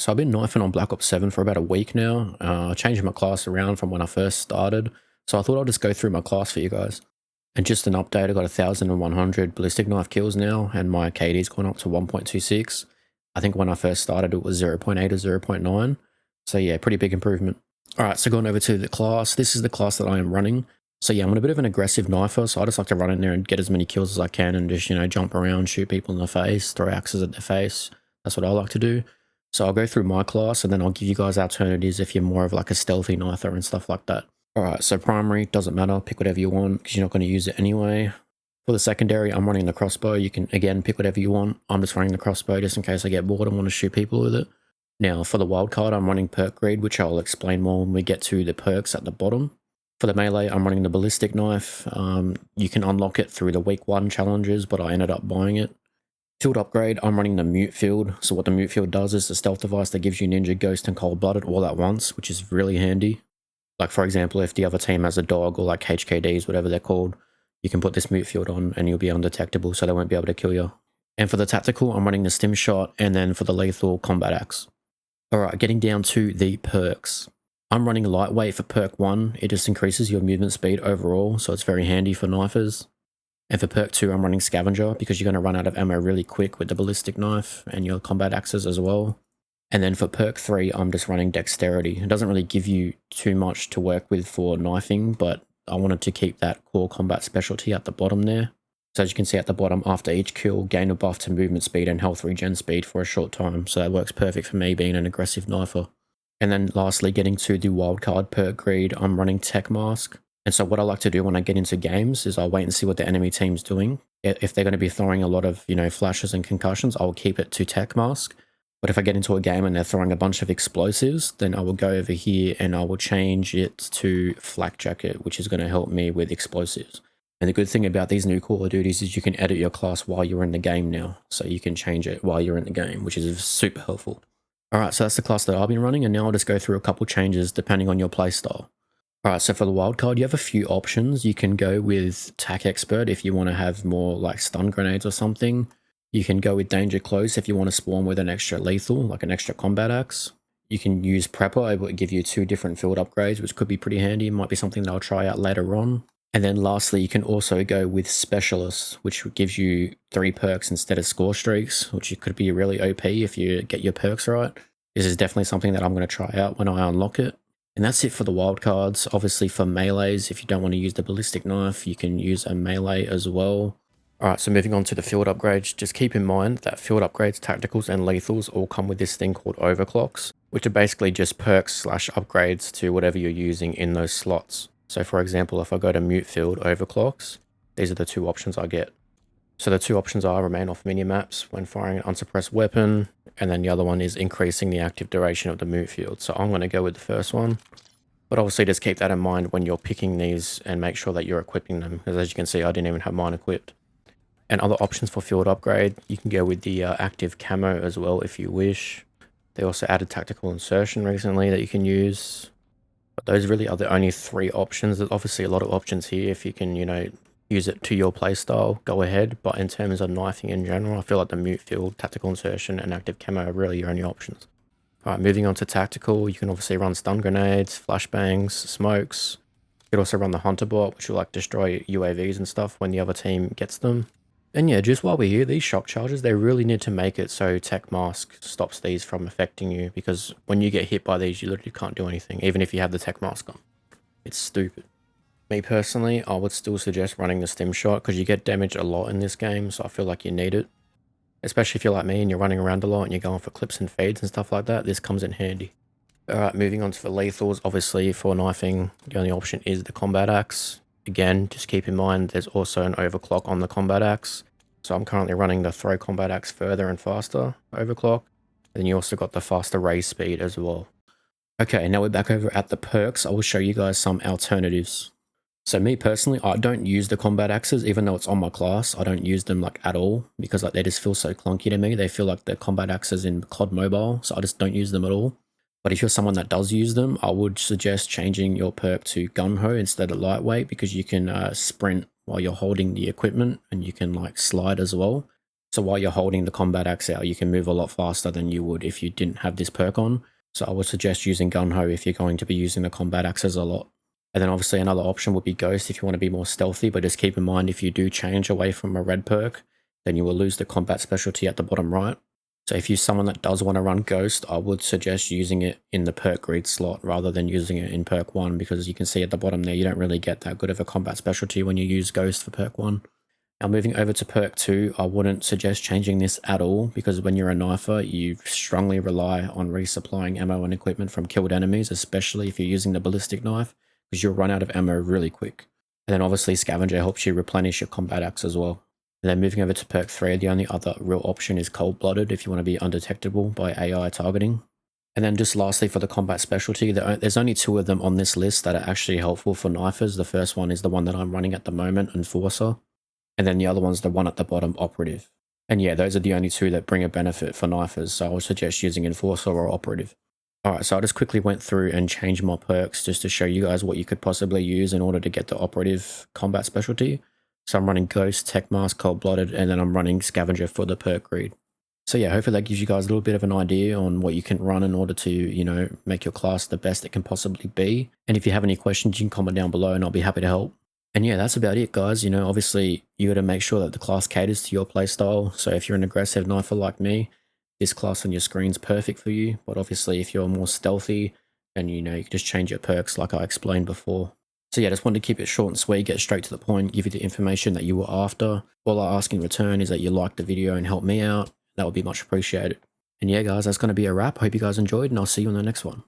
Alright, so I've been knifing on Black Ops 7 for about a week now. I changed my class around from when I first started, so I thought I'll just go through my class for you guys. And just an update, I got 1,100 ballistic knife kills now, and my KD's gone up to 1.26. I think when I first started it was 0.8 or 0.9, so yeah, pretty big improvement. Alright, so going over to the class, this is the class that I am running. So yeah, I'm a bit of an aggressive knifer, so I just like to run in there and get as many kills as I can and just, jump around, shoot people in the face, throw axes at their face. That's what I like to do. So I'll go through my class and then I'll give you guys alternatives if you're more of like a stealthy knifer and stuff like that. Alright, so primary, doesn't matter, pick whatever you want because you're not going to use it anyway. For the secondary, I'm running the crossbow. You can, again, pick whatever you want. I'm just running the crossbow just in case I get bored and want to shoot people with it. Now, for the wildcard, I'm running perk greed, which I'll explain more when we get to the perks at the bottom. For the melee, I'm running the ballistic knife. You can unlock it through the week 1 challenges, but I ended up buying it. Field upgrade, I'm running the mute field. So what the mute field does is a stealth device that gives you ninja, ghost, and cold-blooded all at once, which is really handy. Like for example, if the other team has a dog or like HKDs, whatever they're called, you can put this mute field on and you'll be undetectable, so they won't be able to kill you. And for the tactical, I'm running the stim shot, and then for the lethal, combat axe. Alright, getting down to the perks. I'm running lightweight for perk 1. It just increases your movement speed overall, so it's very handy for knifers. And for perk 2, I'm running scavenger because you're going to run out of ammo really quick with the ballistic knife and your combat axes as well. And then for perk 3, I'm just running dexterity. It doesn't really give you too much to work with for knifing, but I wanted to keep that core combat specialty at the bottom there. So as you can see at the bottom, after each kill, gain a buff to movement speed and health regen speed for a short time. So that works perfect for me being an aggressive knifer. And then lastly, getting to the wildcard perk greed, I'm running tech mask. And so what I like to do when I get into games is I'll wait and see what the enemy team's doing. If they're going to be throwing a lot of, flashes and concussions, I'll keep it to tech mask. But if I get into a game and they're throwing a bunch of explosives, then I will go over here and I will change it to flak jacket, which is going to help me with explosives. And the good thing about these new Call of Duties is you can edit your class while you're in the game now. So you can change it while you're in the game, which is super helpful. Alright, so that's the class that I've been running, and now I'll just go through a couple changes depending on your playstyle. Alright, so for the wildcard, you have a few options. You can go with Tac Expert if you want to have more like stun grenades or something. You can go with Danger Close if you want to spawn with an extra lethal, like an extra combat axe. You can use Prepper, able to give you 2 different field upgrades, which could be pretty handy. Might be something that I'll try out later on. And then lastly, you can also go with Specialist, which gives you 3 perks instead of score streaks, which could be really OP if you get your perks right. This is definitely something that I'm going to try out when I unlock it. And that's it for the wildcards. Obviously for melees, if you don't want to use the ballistic knife, you can use a melee as well. Alright, so moving on to the field upgrades, just keep in mind that field upgrades, tacticals, and lethals all come with this thing called overclocks, which are basically just perks / upgrades to whatever you're using in those slots. So for example, if I go to mute field overclocks, these are the 2 options I get. So the 2 options are remain off mini-maps when firing an unsuppressed weapon, and then the other one is increasing the active duration of the mute field. So I'm going to go with the first one. But obviously just keep that in mind when you're picking these and make sure that you're equipping them, because as you can see, I didn't even have mine equipped. And other options for field upgrade, you can go with the active camo as well if you wish. They also added tactical insertion recently that you can use. But those really are the only 3 options. There's obviously a lot of options here. If you can, use it to your playstyle, go ahead. But in terms of knifing in general, I feel like the mute field, tactical insertion, and active camo are really your only options. Alright, moving on to tactical, you can obviously run stun grenades, flashbangs, smokes. You could also run the hunter bot, which will like destroy UAVs and stuff when the other team gets them. And yeah, just while we're here, these shock charges, they really need to make it so Tech Mask stops these from affecting you, because when you get hit by these, you literally can't do anything, even if you have the Tech Mask on. It's stupid. Me personally, I would still suggest running the stim shot, because you get damaged a lot in this game, so I feel like you need it. Especially if you're like me and you're running around a lot and you're going for clips and fades and stuff like that, this comes in handy. Alright, moving on to the lethals, obviously for knifing, the only option is the combat axe. Again, just keep in mind there's also an overclock on the combat axe. So I'm currently running the throw combat axe further and faster overclock. Then you also got the faster raise speed as well. Okay, now we're back over at the perks. I will show you guys some alternatives. So me personally, I don't use the combat axes, even though it's on my class. I don't use them like at all because like they just feel so clunky to me. They feel like the combat axes in COD Mobile, so I just don't use them at all. But if you're someone that does use them, I would suggest changing your perk to Gun Ho instead of Lightweight, because you can sprint while you're holding the equipment and you can like slide as well. So while you're holding the combat axe out, you can move a lot faster than you would if you didn't have this perk on. So I would suggest using Gung-Ho if you're going to be using the combat axes a lot. And then obviously another option would be Ghost if you want to be more stealthy, but just keep in mind if you do change away from a red perk, then you will lose the combat specialty at the bottom right. So if you're someone that does want to run Ghost, I would suggest using it in the perk greed slot rather than using it in perk 1, because you can see at the bottom there, you don't really get that good of a combat specialty when you use Ghost for perk 1. Now moving over to perk 2, I wouldn't suggest changing this at all, because when you're a knifer, you strongly rely on resupplying ammo and equipment from killed enemies, especially if you're using the ballistic knife, because you'll run out of ammo really quick. And then obviously Scavenger helps you replenish your combat axe as well. And then moving over to perk 3, the only other real option is Cold-Blooded if you want to be undetectable by AI targeting. And then just lastly for the combat specialty, there's only 2 of them on this list that are actually helpful for knifers. The first one is the one that I'm running at the moment, Enforcer. And then the other one's the one at the bottom, Operative. And yeah, those are the only 2 that bring a benefit for knifers, so I would suggest using Enforcer or Operative. Alright, so I just quickly went through and changed my perks just to show you guys what you could possibly use in order to get the Operative combat specialty. So I'm running Ghost, Tech Mask, Cold-Blooded, and then I'm running Scavenger for the perk greed. So yeah, hopefully that gives you guys a little bit of an idea on what you can run in order to, you know, make your class the best it can possibly be. And if you have any questions, you can comment down below and I'll be happy to help. And yeah, that's about it, guys. You know, obviously you got to make sure that the class caters to your playstyle. So if you're an aggressive knifer like me, this class on your screen's perfect for you. But obviously if you're more stealthy, then, you know, you can just change your perks like I explained before. So yeah, just wanted to keep it short and sweet, get straight to the point, give you the information that you were after. All I ask in return is that you like the video and help me out. That would be much appreciated. And yeah, guys, that's going to be a wrap. Hope you guys enjoyed, and I'll see you in the next one.